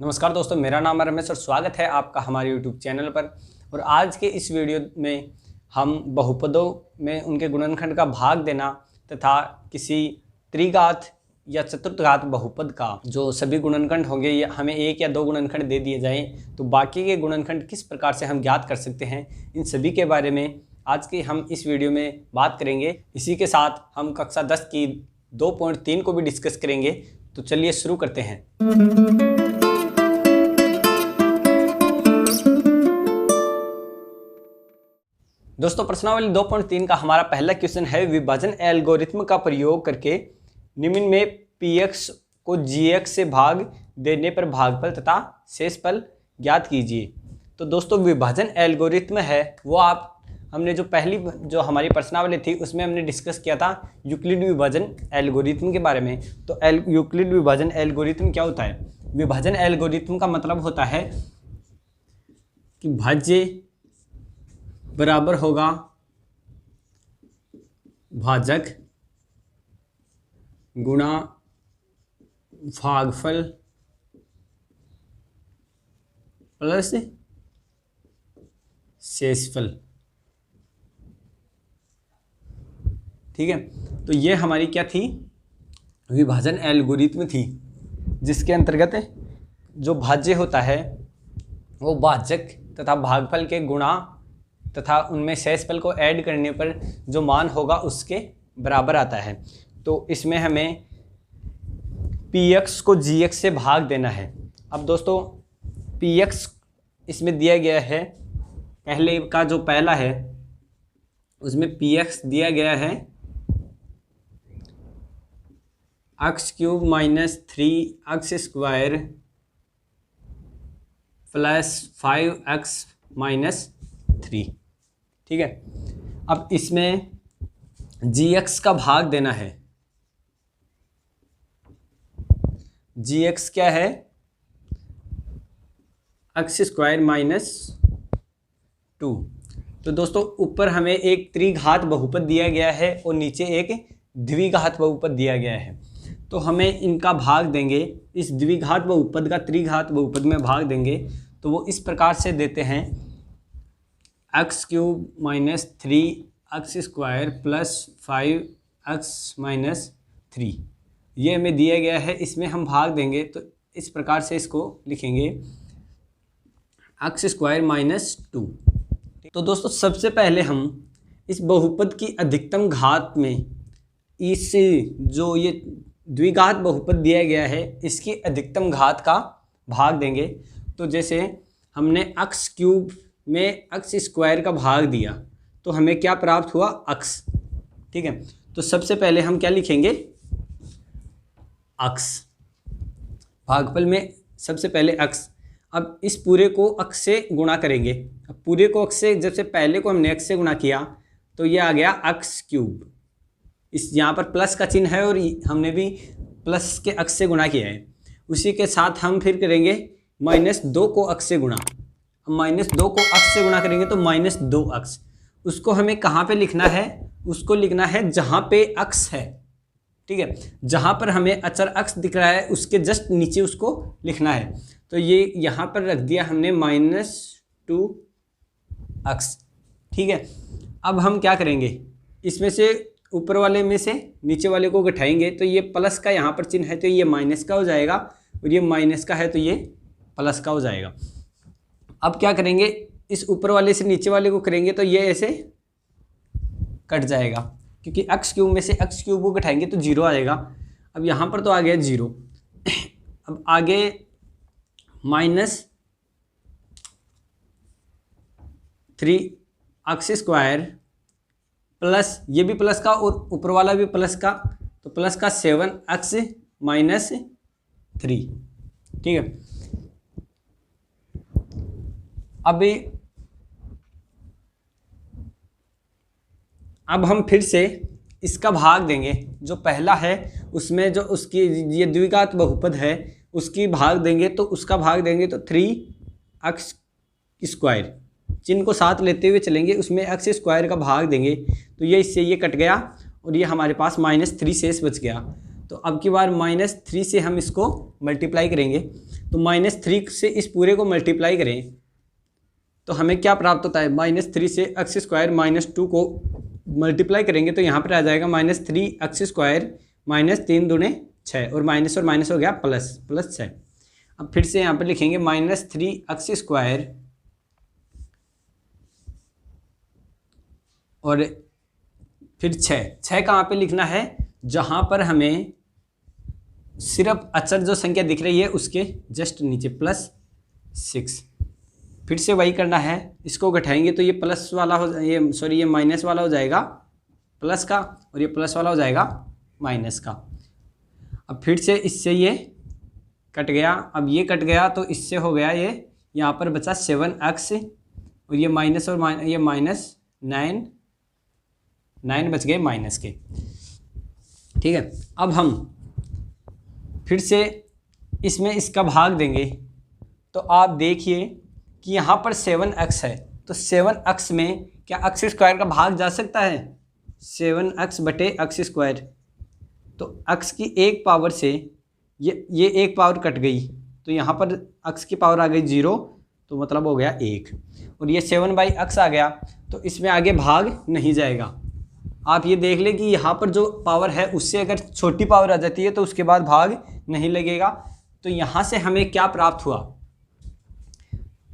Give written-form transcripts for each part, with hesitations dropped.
नमस्कार दोस्तों, मेरा नाम है रमेश और स्वागत है आपका हमारे YouTube चैनल पर। और आज के इस वीडियो में हम बहुपदों में उनके गुणनखंड का भाग देना तथा किसी त्रिघात या चतुर्थघात बहुपद का जो सभी गुणनखंड होंगे या हमें एक या दो गुणनखंड दे दिए जाएं तो बाकी के गुणनखंड किस प्रकार से हम ज्ञात कर सकते हैं, इन सभी के बारे में आज के हम इस वीडियो में बात करेंगे। इसी के साथ हम कक्षा 10 की 2.3 को भी डिस्कस करेंगे। तो चलिए शुरू करते हैं। दोस्तों, प्रश्नावली 2.3 का हमारा पहला क्वेश्चन है, विभाजन एल्गोरिथ्म का प्रयोग करके निम्न में px को gx से भाग देने पर भागफल तथा शेषफल ज्ञात कीजिए। तो दोस्तों, विभाजन एल्गोरिथ्म है वो हमने जो हमारी प्रश्नावली थी उसमें हमने डिस्कस किया था यूक्लिड विभाजन एल्गोरिथ्म के बारे में। तो यूक्लिड विभाजन एल्गोरिथ्म क्या होता है? विभाजन एल्गोरिथ्म का मतलब होता है कि भाज्य बराबर होगा भाजक गुणा भागफल प्लस शेषफल। ठीक है, तो ये हमारी क्या थी? विभाजन एल्गोरिथ्म थी, जिसके अंतर्गत जो भाज्य होता है वो भाजक तथा भागफल के गुणा तथा उनमें शेषफल को ऐड करने पर जो मान होगा उसके बराबर आता है। तो इसमें हमें px को gx से भाग देना है। अब दोस्तों, px इसमें दिया गया है, पहले का जो पहला है उसमें px दिया गया है x³ minus 3x square plus 5x minus 3। ठीक है, अब इसमें gx का भाग देना है। gx क्या है? x² minus 2। तो दोस्तों, ऊपर हमें एक त्रिघात बहुपद दिया गया है और नीचे एक द्विघात बहुपद दिया गया है। तो हमें इनका भाग देंगे, इस द्विघात बहुपद का त्रिघात बहुपद में भाग देंगे तो वो इस प्रकार से देते हैं x³ minus 3x square plus 5x minus 3। ये हमें दिया गया है, इसमें हम भाग देंगे तो इस प्रकार से इसको लिखेंगे x² माइनस 2। तो दोस्तों, सबसे पहले हम इस बहुपद की अधिकतम घात में इस जो ये द्विघात बहुपद दिया गया है इसकी अधिकतम घात का भाग देंगे। तो जैसे हमने x³ में x² का भाग दिया तो हमें क्या प्राप्त हुआ? x। ठीक है, तो सबसे पहले हम क्या लिखेंगे? x। भागफल में सबसे पहले x। अब इस पूरे को x से गुणा करेंगे। अब पूरे को x से, जब से पहले को हमने x से गुणा किया तो ये आ गया x³। इस यहाँ पर प्लस का चिन्ह है और हमने भी प्लस के x से गुणा किया है। उसी के साथ हम फिर करेंगे -2 को x से गुणा। -2 को x से गुणा करेंगे तो -2x। उसको हमें कहाँ पे लिखना है? उसको लिखना है जहाँ पे x है। ठीक है, जहाँ पर हमें अचर x दिख रहा है उसके जस्ट नीचे उसको लिखना है। तो ये यहाँ पर रख दिया हमने -2x। ठीक है, अब हम क्या करेंगे? इसमें से ऊपर वाले में से नीचे वाले को घटाएंगे तो ये प्लस का यहाँ पर चिन्ह है तो ये माइनस का हो जाएगा और ये माइनस का है तो ये प्लस का हो जाएगा। अब क्या करेंगे? इस ऊपर वाले से नीचे वाले को करेंगे तो ये ऐसे कट जाएगा, क्योंकि x³ में से x³ को घटाएंगे तो 0 आएगा। अब यहाँ पर तो आ गया 0। अब आगे -3x स्क्वायर प्लस, ये भी प्लस का और ऊपर वाला भी प्लस का, तो प्लस का 7x माइनस 3। ठीक है, अब हम फिर से इसका भाग देंगे। जो पहला है उसमें जो उसकी ये द्विघात बहुपद है उसकी भाग देंगे तो उसका भाग देंगे तो 3x²। चिन्ह को साथ लेते हुए चलेंगे, उसमें x² का भाग देंगे तो ये इससे ये कट गया और ये हमारे पास -3 शेष बच गया। तो अब की बार -3 से हम इसको मल्टीप्लाई करेंगे। तो -3 से इस पूरे को मल्टीप्लाई करें तो हमें क्या प्राप्त होता है, -3 से x² -2 को मल्टीप्लाई करेंगे तो यहाँ पर आ जाएगा -3x² -3 दूने 6 और माइनस हो गया +6। अब फिर से यहाँ पर लिखेंगे -3x² और फिर 6 कहाँ पे लिखना है, जहाँ पर हमें सिर्फ अचर जो संख्या दिख रही है उसके जस्ट नीचे +6। फिर से वही करना है, इसको घटाएंगे तो ये प्लस वाला हो, ये सॉरी ये माइनस वाला हो जाएगा प्लस का और ये प्लस वाला हो जाएगा माइनस का। अब फिर से इससे ये कट गया, अब ये कट गया तो इससे हो गया ये, यहाँ पर बचा 7x और ये माइनस और ये -9 बच गए माइनस के। ठीक है, अब हम फिर से इसमें इसका भाग देंगे तो आप देखिए कि यहाँ पर 7x है तो 7x में क्या x² का भाग जा सकता है, 7x बटे x²। तो x की एक पावर से ये एक पावर कट गई तो यहाँ पर x की पावर आ गई 0, तो मतलब हो गया 1 और ये 7/x आ गया तो इसमें आगे भाग नहीं जाएगा। आप ये देख लें कि यहाँ पर जो पावर है उससे अगर छोटी पावर आ जाती है तो उसके बाद भाग नहीं लगेगा। तो यहाँ से हमें क्या प्राप्त हुआ,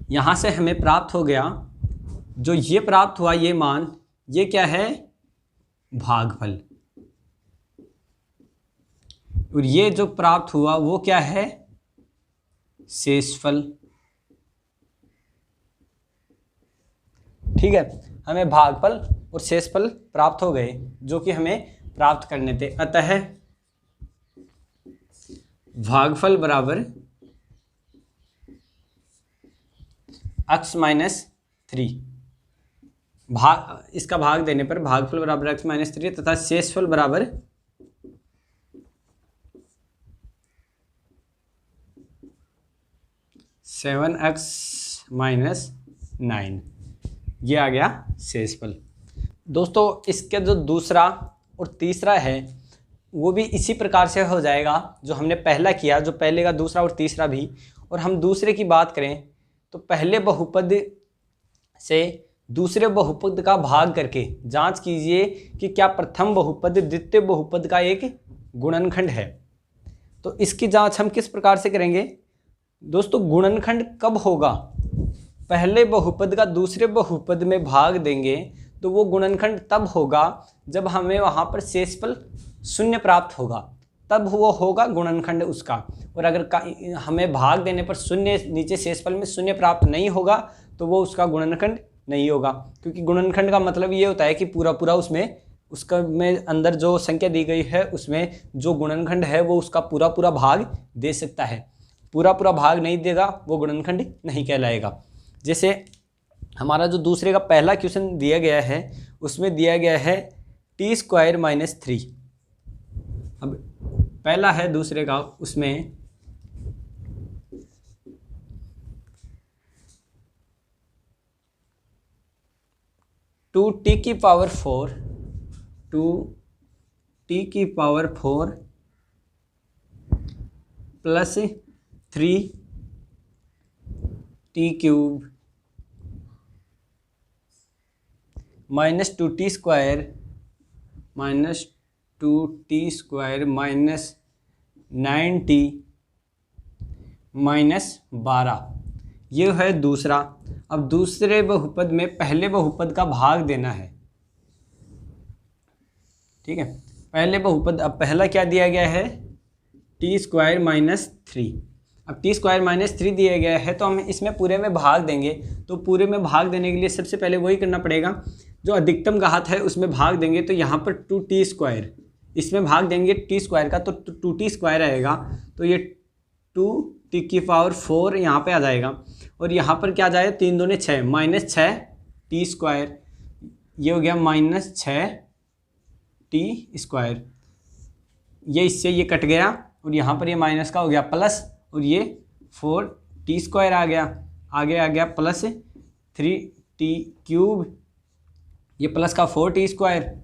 यहाँ से हमें प्राप्त हो गया, जो ये प्राप्त हुआ ये मान, ये क्या है, भागफल। और ये जो प्राप्त हुआ वो क्या है, शेषफल। ठीक है, हमें भागफल और शेषफल प्राप्त हो गए जो कि हमें प्राप्त करने थे। अतः भागफल बराबर x-3, इसका भाग देने पर भागफल बराबर x-3 तथा शेषफल बराबर 7x-9, ये आ गया शेषफल। दोस्तों इसका जो दूसरा और तीसरा है वो भी इसी प्रकार से हो जाएगा जो हमने पहला किया, जो पहले का दूसरा और तीसरा भी। और हम दूसरे की बात करें तो पहले बहुपद से दूसरे बहुपद का भाग करके जांच कीजिए कि क्या प्रथम बहुपद द्वितीय बहुपद का एक गुणनखंड है। तो इसकी जांच हम किस प्रकार से करेंगे दोस्तों, गुणनखंड कब होगा, पहले बहुपद का दूसरे बहुपद में भाग देंगे तो वो गुणनखंड तब होगा जब हमें वहाँ पर शेषफल 0 प्राप्त होगा, तब वो होगा गुणनखंड उसका। और अगर हमें भाग देने पर 0 नीचे शेषफल में 0 प्राप्त नहीं होगा तो वो उसका गुणनखंड नहीं होगा, क्योंकि गुणनखंड का मतलब ये होता है कि पूरा पूरा उसमें उसका में अंदर जो संख्या दी गई है उसमें जो गुणनखंड है वो उसका पूरा पूरा भाग दे सकता है। पूरा पूरा भाग नहीं देगा वो गुणनखंड नहीं कहलाएगा। जैसे हमारा जो दूसरे का पहला क्वेश्चन दिया गया है उसमें दिया गया है t² - 3। अब पहला है दूसरे का, उसमें टू टी की power 4 plus 3t³ -2t² -9t -12, ये है दूसरा। अब दूसरे बहुपद में पहले बहुपद का भाग देना है। ठीक है, पहले बहुपद, अब पहला क्या दिया गया है, t² - 3। अब t² - 3 दिया गया है तो हम इसमें पूरे में भाग देंगे। तो पूरे में भाग देने के लिए सबसे पहले वही करना पड़ेगा, जो अधिकतम घात है उसमें भाग देंगे। तो यहाँ पर 2t², इसमें भाग देंगे t² का तो 2t² आएगा, तो ये 2t⁴ यहाँ पे आ जाएगा। और यहाँ पर क्या आ जाएगा, 3 दूने 6 -6t², ये हो गया -6t²। ये इससे ये कट गया और यहाँ पर ये माइनस का हो गया प्लस, और ये 4t² आ गया, आगे आ गया प्लस 3t³, ये प्लस का 4t²।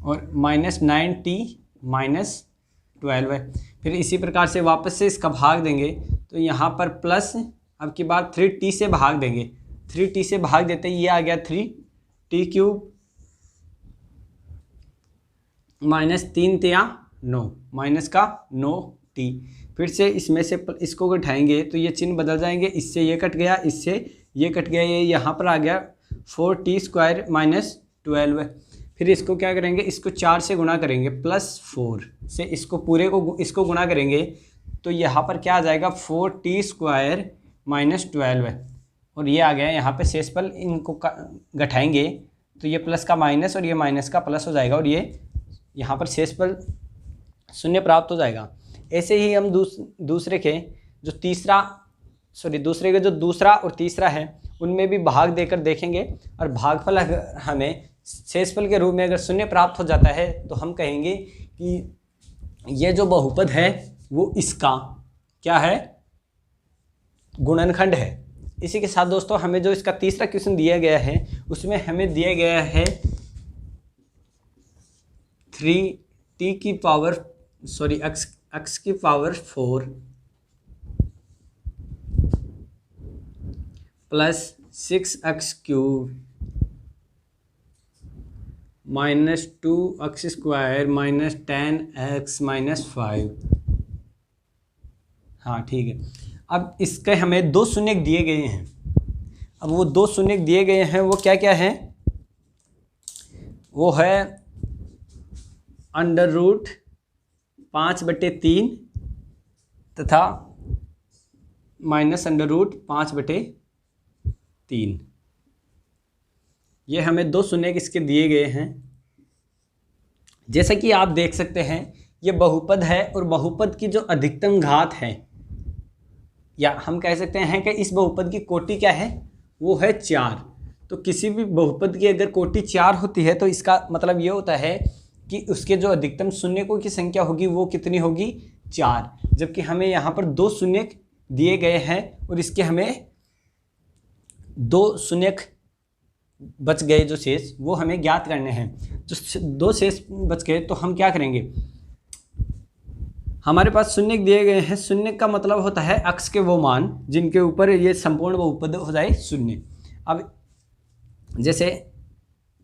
और -9t -12 है। फिर इसी प्रकार से वापस से इसका भाग देंगे तो यहाँ पर प्लस, अब की बार 3t से भाग देंगे, 3t से भाग देते ही ये आ गया 3t³ -3 तिया 9, माइनस का 9t। फिर से इसमें से इसको घटाएंगे तो ये चिन्ह बदल जाएंगे, इससे ये कट गया, इससे ये कट गया, ये यहाँ पर आ गया 4t² -12। फिर इसको क्या करेंगे, इसको 4 से गुणा करेंगे, +4 से इसको पूरे को इसको गुणा करेंगे तो यहाँ पर क्या आ जाएगा 4t² -12 और ये आ गया यहाँ पे शेषफल। इनको घटाएंगे तो ये प्लस का माइनस और ये माइनस का प्लस हो जाएगा और ये यहाँ पर शेषफल 0 प्राप्त हो जाएगा। ऐसे ही हम दूसरे के जो दूसरा और तीसरा है उनमें भी भाग देकर देखेंगे और भागफल अगर हमें शेषफल के रूप में अगर 0 प्राप्त हो जाता है तो हम कहेंगे कि ये जो बहुपद है वो इसका क्या है, गुणनखंड है। इसी के साथ दोस्तों हमें जो इसका तीसरा क्वेश्चन दिया गया है उसमें हमें दिया गया है 3t की पावर x की पावर 4 + 6x³ -2x² -10x - 5। हाँ ठीक है। अब इसके हमें 2 शून्य दिए गए हैं। अब वो 2 शून्य दिए गए हैं वो क्या क्या है, वो है √5/3 तथा -√5/3। ये हमें 2 शून्य इसके दिए गए हैं। जैसा कि आप देख सकते हैं ये बहुपद है और बहुपद की जो अधिकतम घात है, या हम कह सकते हैं कि इस बहुपद की कोटि क्या है, वो है 4। तो किसी भी बहुपद की अगर कोटि 4 होती है तो इसका मतलब ये होता है कि उसके जो अधिकतम शून्यकों की संख्या होगी वो कितनी होगी, 4। जबकि हमें यहाँ पर 2 शून्य दिए गए हैं और इसके हमें 2 शून्य बच गए, जो शेष वो हमें ज्ञात करने हैं। जो 2 शेष बच गए तो हम क्या करेंगे, हमारे पास शून्य दिए गए हैं, शून्य का मतलब होता है अक्ष के वो मान जिनके ऊपर ये संपूर्ण बहुपद हो जाए 0। अब जैसे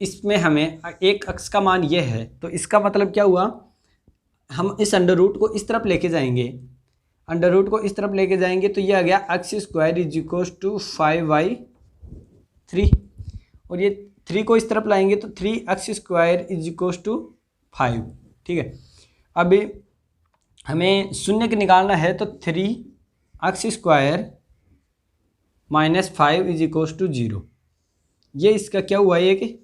इसमें हमें एक अक्ष का मान ये है तो इसका मतलब क्या हुआ, हम इस अंडर रूट को इस तरफ लेके जाएंगे, अंडर रूट को इस तरफ लेके जाएंगे तो ये आ गया x² = 5/3 और ये 3 को इस तरफ लाएंगे तो 3x² = 5। ठीक है। अभी हमें शून्य का निकालना है तो 3x² - 5 = 0। ये इसका क्या हुआ, ये कि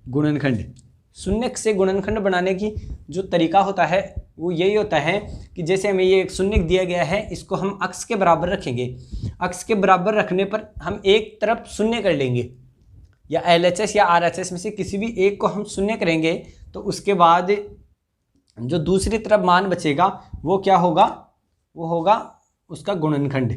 गुणनखंड। शून्य से गुणनखंड बनाने की जो तरीका होता है वो यही होता है कि जैसे हमें ये एक शून्य दिया गया है, इसको हम अक्ष के बराबर रखेंगे। अक्ष के बराबर रखने पर हम एक तरफ शून्य कर लेंगे, या LHS या RHS में से किसी भी एक को हम शून्य करेंगे तो उसके बाद जो दूसरी तरफ मान बचेगा वो क्या होगा, वो होगा उसका गुणनखंड।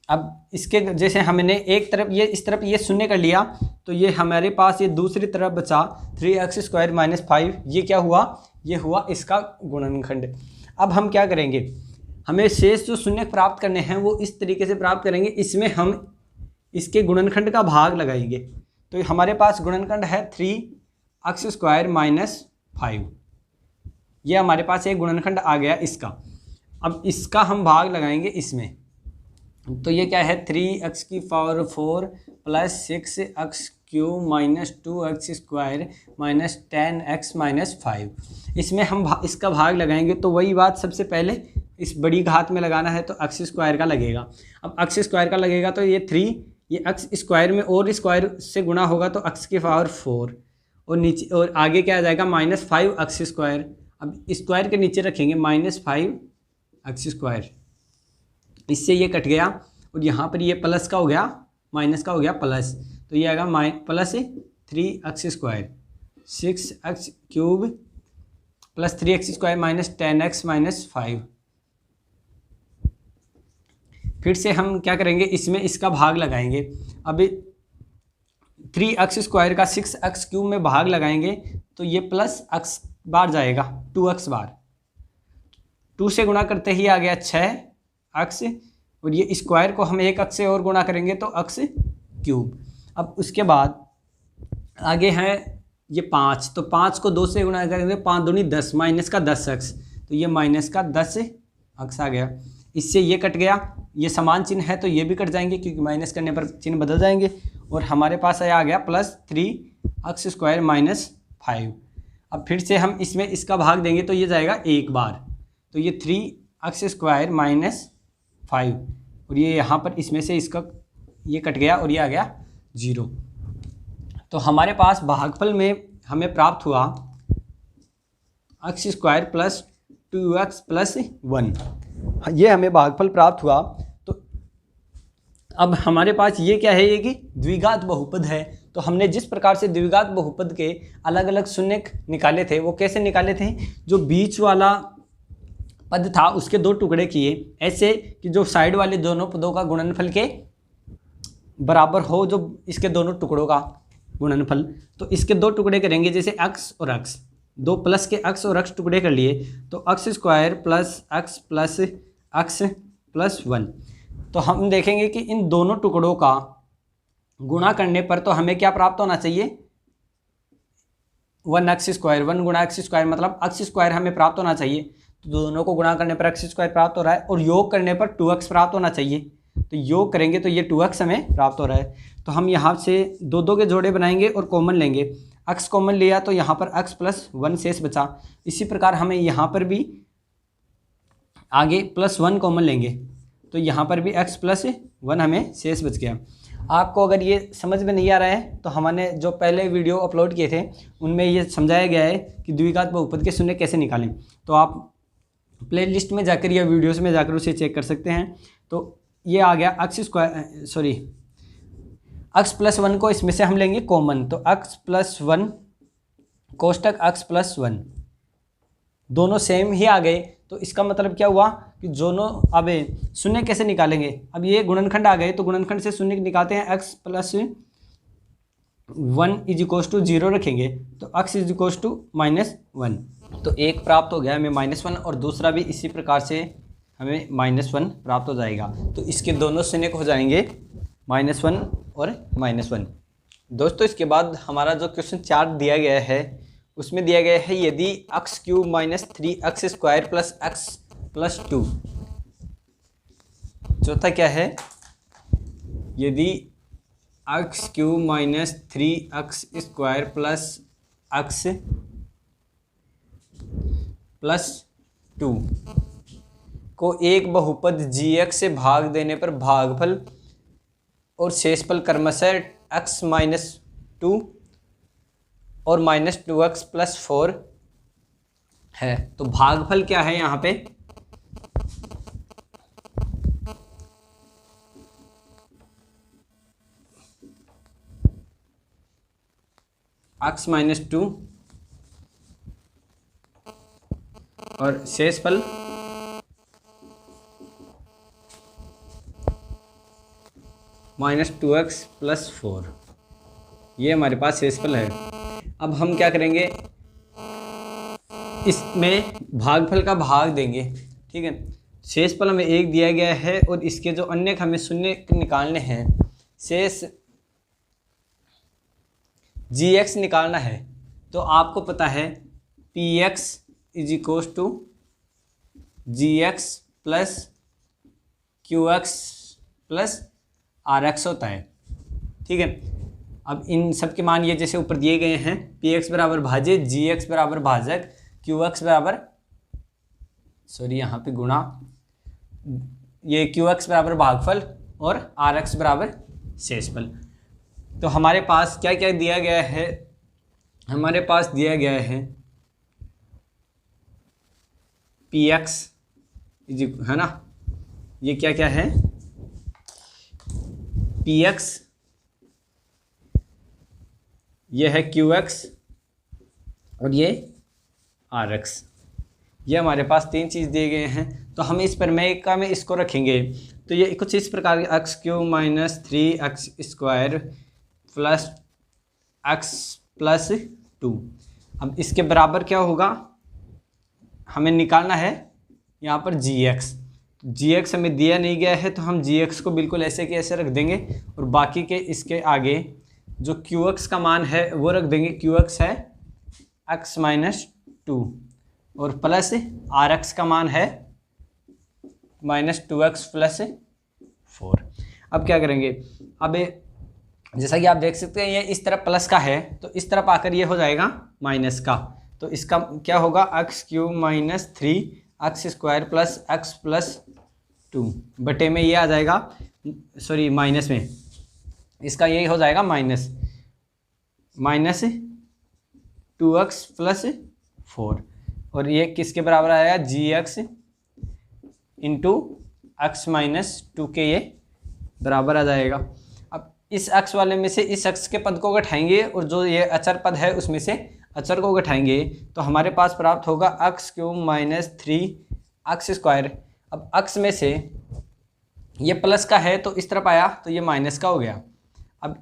अब इसके जैसे हमने एक तरफ ये इस तरफ ये शून्य कर लिया तो ये हमारे पास ये दूसरी तरफ बचा 3x² - 5। ये क्या हुआ, ये हुआ इसका गुणनखंड। अब हम क्या करेंगे, हमें शेष जो शून्य प्राप्त करने हैं वो इस तरीके से प्राप्त करेंगे, इसमें हम इसके गुणनखंड का भाग लगाएंगे। तो हमारे पास गुणनखंड है 3x² - 5। ये हमारे पास एक गुणनखंड आ गया इसका। अब इसका हम भाग लगाएंगे इसमें, तो ये क्या है 3x⁴ + 6x³ - 2x² - 10x - 5। इसमें हम इसका भाग लगाएंगे तो वही बात, सबसे पहले इस बड़ी घात में लगाना है तो x² का लगेगा। अब x² का लगेगा तो ये 3, ये x² में और स्क्वायर से गुणा होगा तो x⁴ और नीचे और आगे क्या आ जाएगा -5x²। अब स्क्वायर के नीचे रखेंगे -5x², इससे ये कट गया और यहाँ पर ये प्लस का हो गया, माइनस का हो गया प्लस, तो ये आएगा +3x² 6x³ + 3x² - 10x - 5। फिर से हम क्या करेंगे, इसमें इसका भाग लगाएंगे। अब 3x² का 6x³ में भाग लगाएंगे तो ये प्लस x बार जाएगा, 2x बार, 2 से गुणा करते ही आ गया 6x, और ये स्क्वायर को हम एक x से और गुणा करेंगे तो x³। अब उसके बाद आगे है ये 5, तो 5 को 2 से गुणा करेंगे, 5 दूनी 10, माइनस का 10x, तो ये माइनस का 10x आ गया। इससे ये कट गया, ये समान चिन्ह है तो ये भी कट जाएंगे क्योंकि माइनस करने पर चिन्ह बदल जाएंगे, और हमारे पास आ गया प्लस 3x² माइनस 5। अब फिर से हम इसमें इसका भाग देंगे तो ये जाएगा एक बार, तो ये 3x² माइनस 5, और ये यहाँ पर इसमें से इसका ये कट गया और ये आ गया 0। तो हमारे पास भागफल में हमें प्राप्त हुआ x² प्लस 2x प्लस 1, ये हमें भागफल प्राप्त हुआ। तो अब हमारे पास ये क्या है, ये कि द्विघात बहुपद है। तो हमने जिस प्रकार से द्विघात बहुपद के अलग अलग शून्य निकाले थे वो कैसे निकाले थे, जो बीच वाला पद था उसके 2 टुकड़े किए, ऐसे कि जो साइड वाले दोनों पदों का गुणनफल के बराबर हो, जो इसके दोनों टुकड़ों का गुणनफल। तो इसके 2 टुकड़े करेंगे, जैसे x और x, 2 प्लस के x और x टुकड़े कर लिए, तो x² plus x plus x plus 1। तो हम देखेंगे कि इन दोनों टुकड़ों का गुणा करने पर तो हमें क्या प्राप्त होना चाहिए, 1x², 1 गुणा x² मतलब x² हमें प्राप्त होना चाहिए। तो दोनों को गुणा करने पर x² प्राप्त हो रहा है, और योग करने पर 2x प्राप्त होना चाहिए। तो योग करेंगे तो ये 2x हमें प्राप्त हो रहा है। तो हम यहाँ से 2 के जोड़े बनाएंगे और कॉमन लेंगे, x कॉमन लिया तो यहाँ पर x प्लस 1 शेष बचा। इसी प्रकार हमें यहाँ पर भी आगे प्लस 1 कॉमन लेंगे, तो यहाँ पर भी x प्लस 1 हमें शेष बच गया। आपको अगर ये समझ में नहीं आ रहा है तो हमने जो पहले वीडियो अपलोड किए थे उनमें ये समझाया गया है कि द्विघात बहुपद के शून्य कैसे निकालें। तो आप प्लेलिस्ट में जाकर या वीडियोस में जाकर उसे चेक कर सकते हैं। तो ये आ गया x प्लस 1 को इसमें से हम लेंगे कॉमन, तो x प्लस 1 कोष्टक x प्लस 1 दोनों सेम ही आ गए। तो इसका मतलब क्या हुआ कि दोनों, अब शून्य कैसे निकालेंगे, अब ये गुणनखंड आ गए तो गुणनखंड से शून्य निकालते हैं, x प्लस 1 = 0 रखेंगे तो x -1, तो एक प्राप्त हो गया हमें -1, और दूसरा भी इसी प्रकार से हमें -1 प्राप्त हो जाएगा। तो इसके दोनों शून्य हो जाएंगे -1 और -1। दोस्तों इसके बाद हमारा जो क्वेश्चन 4 दिया गया है उसमें दिया गया है, यदि x³ minus 3x² plus x plus 2। चौथा क्या है, यदि x³ minus 3x² plus x plus 2 को एक बहुपद gx से भाग देने पर भागफल और शेषफल क्रमशः x -2 और -2x प्लस 4 है। तो भागफल क्या है यहाँ पे, x -2 और शेषफल -2x प्लस 4, ये हमारे पास शेषफल है। अब हम क्या करेंगे, इसमें भागफल का भाग देंगे, ठीक है। शेषफल हमें 1 दिया गया है और इसके जो अन्य हमें शून्य निकालने हैं, शेष gx निकालना है। तो आपको पता है px = gx plus qx plus rx होता है, ठीक है। अब इन सब के मान ये जैसे ऊपर दिए गए हैं, px बराबर भाज्य, gx बराबर भाजक, qx बराबर यहाँ पे गुणा, ये qx बराबर भागफल और rx बराबर शेषफल। तो हमारे पास क्या क्या दिया गया है, हमारे पास दिया गया है px है ना, ये क्या क्या है, px, ये है qx और ये rx, ये हमारे पास 3 चीज़ दिए गए हैं। तो हम इस प्रमेय में इसको रखेंगे। तो ये कुछ इस प्रकार के x³ minus 3x² plus x plus 2। अब इसके बराबर क्या होगा, हमें निकालना है यहाँ पर जी एक्स हमें दिया नहीं गया है, तो हम जी एक्स को बिल्कुल ऐसे के ऐसे रख देंगे और बाकी के इसके आगे जो क्यू एक्स का मान है वो रख देंगे। क्यू एक्स है एक्स माइनस 2 और प्लस आर एक्स का मान है माइनस 2x प्लस 4। अब क्या करेंगे, अब जैसा कि आप देख सकते हैं ये इस तरफ प्लस का है तो इस तरफ आकर ये हो जाएगा माइनस का, तो इसका क्या होगा x cube minus 3x square plus x plus 2 बटे में ये आ जाएगा, सॉरी माइनस में इसका यही हो जाएगा माइनस 2x प्लस 4 और ये किसके बराबर आएगा जी एक्स इंटू एक्स माइनस 2 के ये बराबर आ जाएगा। अब इस एक्स वाले में से इस एक्स के पद को घटाएंगे और जो ये अचर पद है उसमें से अचर को घटाएंगे तो हमारे पास प्राप्त होगा x cube minus 3x square. अब एक्स में से ये प्लस का है तो इस तरफ आया तो ये माइनस का हो गया। अब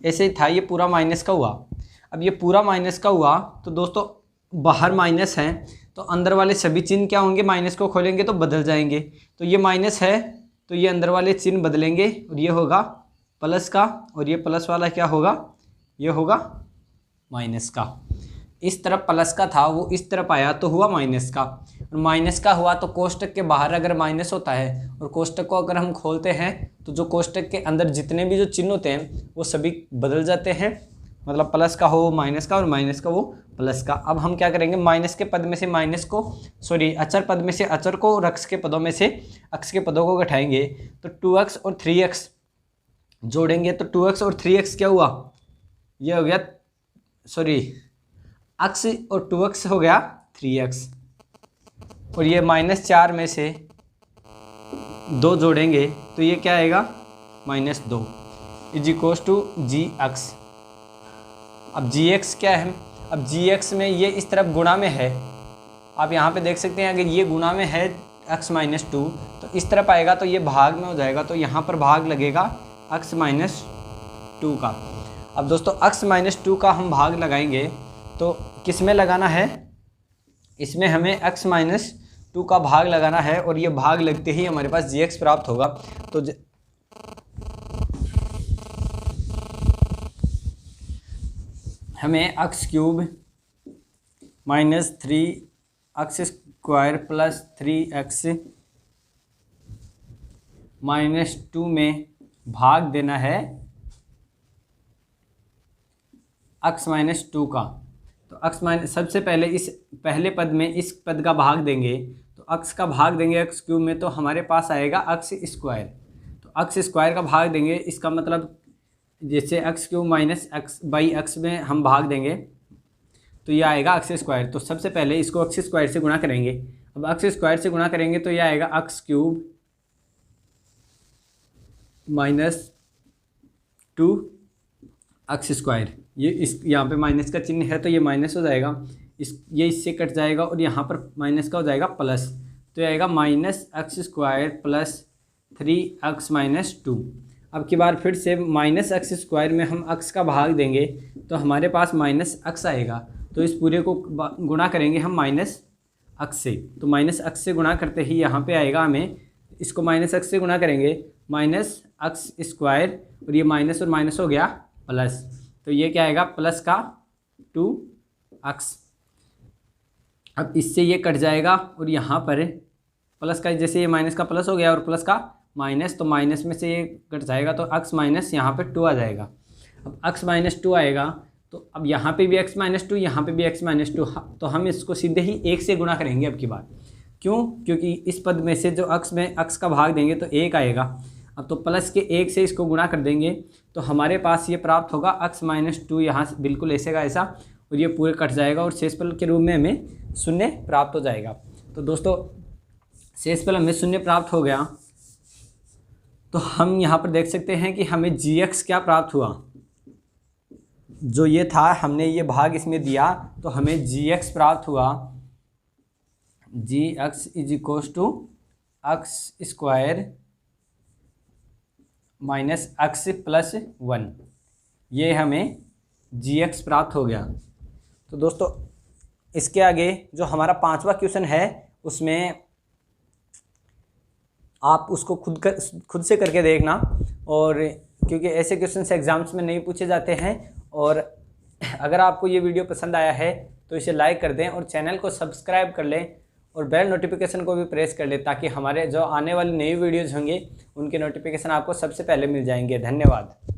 ऐसे ही था, ये पूरा माइनस का हुआ। अब ये पूरा माइनस का हुआ तो दोस्तों बाहर माइनस है तो अंदर वाले सभी चिन्ह क्या होंगे, माइनस को खोलेंगे तो बदल जाएंगे। तो ये माइनस है तो ये अंदर वाले चिन्ह बदलेंगे और ये होगा प्लस का और ये प्लस वाला क्या होगा, ये होगा माइनस का। इस तरफ प्लस का था वो इस तरफ आया तो हुआ माइनस का, और माइनस का हुआ तो कोष्टक के बाहर अगर माइनस होता है और कोष्टक को अगर हम खोलते हैं तो जो कोष्टक के अंदर जितने भी जो चिन्ह होते हैं वो सभी बदल जाते हैं, मतलब प्लस का हो माइनस का और माइनस का वो प्लस का। अब हम क्या करेंगे, माइनस के पद में से माइनस को, सॉरी अचर पद में से अचर को और अक्स के पदों में से अक्स के पदों को घटाएंगे तो 2x और 3x जोड़ेंगे तो 2x और 3x क्या हुआ, ये हो गया, सॉरी x और 2x हो गया 3x और ये -4 में से 2 जोड़ेंगे तो ये क्या आएगा -2 is equals to G X. अब जी एक्स क्या है, अब जी एक्स में ये इस तरफ गुणा में है, आप यहाँ पे देख सकते हैं अगर ये गुणा में है x माइनस 2 तो इस तरफ आएगा तो ये भाग में हो जाएगा, तो यहाँ पर भाग लगेगा x माइनस 2 का। अब दोस्तों x माइनस 2 का हम भाग लगाएंगे तो किस में लगाना है, इसमें हमें x माइनस 2 का भाग लगाना है और ये भाग लगते ही हमारे पास जी एक्स प्राप्त होगा। तो हमें x cube minus 3x square plus 3x minus 2 में भाग देना है x माइनस 2 का। तो x माइनस सबसे पहले इस पहले पद में इस पद का भाग देंगे तो x का भाग देंगे x क्यूब में तो हमारे पास आएगा x स्क्वायर। तो x स्क्वायर का भाग देंगे, इसका मतलब जैसे x cube minus x by x में हम भाग देंगे तो ये आएगा एक्स स्क्वायर। तो सबसे पहले इसको एक्स स्क्वायर से गुणा करेंगे। अब एक्स स्क्वायर से गुणा करेंगे तो ये आएगा x cube minus 2 x square. ये इस यहाँ पे माइनस का चिन्ह है तो ये माइनस हो जाएगा, ये इससे कट जाएगा और यहाँ पर माइनस का हो जाएगा प्लस, तो ये आएगा minus x square plus 3x minus 2। अब की बार फिर से माइनस एक्स स्क्वायर में हम x का भाग देंगे तो हमारे पास माइनस x आएगा। तो इस पूरे को गुणा करेंगे हम माइनस x से, तो माइनस x से गुणा करते ही यहाँ पे आएगा, हमें इसको माइनस x से गुणा करेंगे माइनस एक्स स्क्वायर और ये माइनस और माइनस हो गया प्लस, तो ये क्या आएगा प्लस का 2x। अब इससे ये कट जाएगा और यहाँ पर प्लस का, जैसे ये माइनस का प्लस हो गया और प्लस का माइनस, तो माइनस में से ये कट जाएगा तो x माइनस यहाँ पे 2 आ जाएगा। अब x माइनस 2 आएगा तो अब यहाँ पे भी x माइनस 2, यहाँ पे भी x माइनस 2, तो हम इसको सीधे ही 1 से गुणा करेंगे अब की बार। क्यों, क्योंकि इस पद में से जो x में x का भाग देंगे तो 1 आएगा। अब तो प्लस के 1 से इसको गुणा कर देंगे तो हमारे पास ये प्राप्त होगा x माइनस 2, यहाँ से बिल्कुल ऐसे का ऐसा, और ये पूरे कट जाएगा और शेषफल के रूप में हमें 0 प्राप्त हो जाएगा। तो दोस्तों शेषफल हमें 0 प्राप्त हो गया। तो हम यहाँ पर देख सकते हैं कि हमें gx क्या प्राप्त हुआ, जो ये था हमने ये भाग इसमें दिया तो हमें gx प्राप्त हुआ, gx is equals to X square minus X plus 1, ये हमें gx प्राप्त हो गया। तो दोस्तों इसके आगे जो हमारा 5वां क्वेश्चन है उसमें आप उसको खुद से करके देखना, और क्योंकि ऐसे क्वेश्चन एग्जाम्स में नहीं पूछे जाते हैं। और अगर आपको ये वीडियो पसंद आया है तो इसे लाइक कर दें और चैनल को सब्सक्राइब कर लें और बेल नोटिफिकेशन को भी प्रेस कर लें, ताकि हमारे जो आने वाली नई वीडियोज़ होंगे उनके नोटिफिकेशन आपको सबसे पहले मिल जाएंगे। धन्यवाद।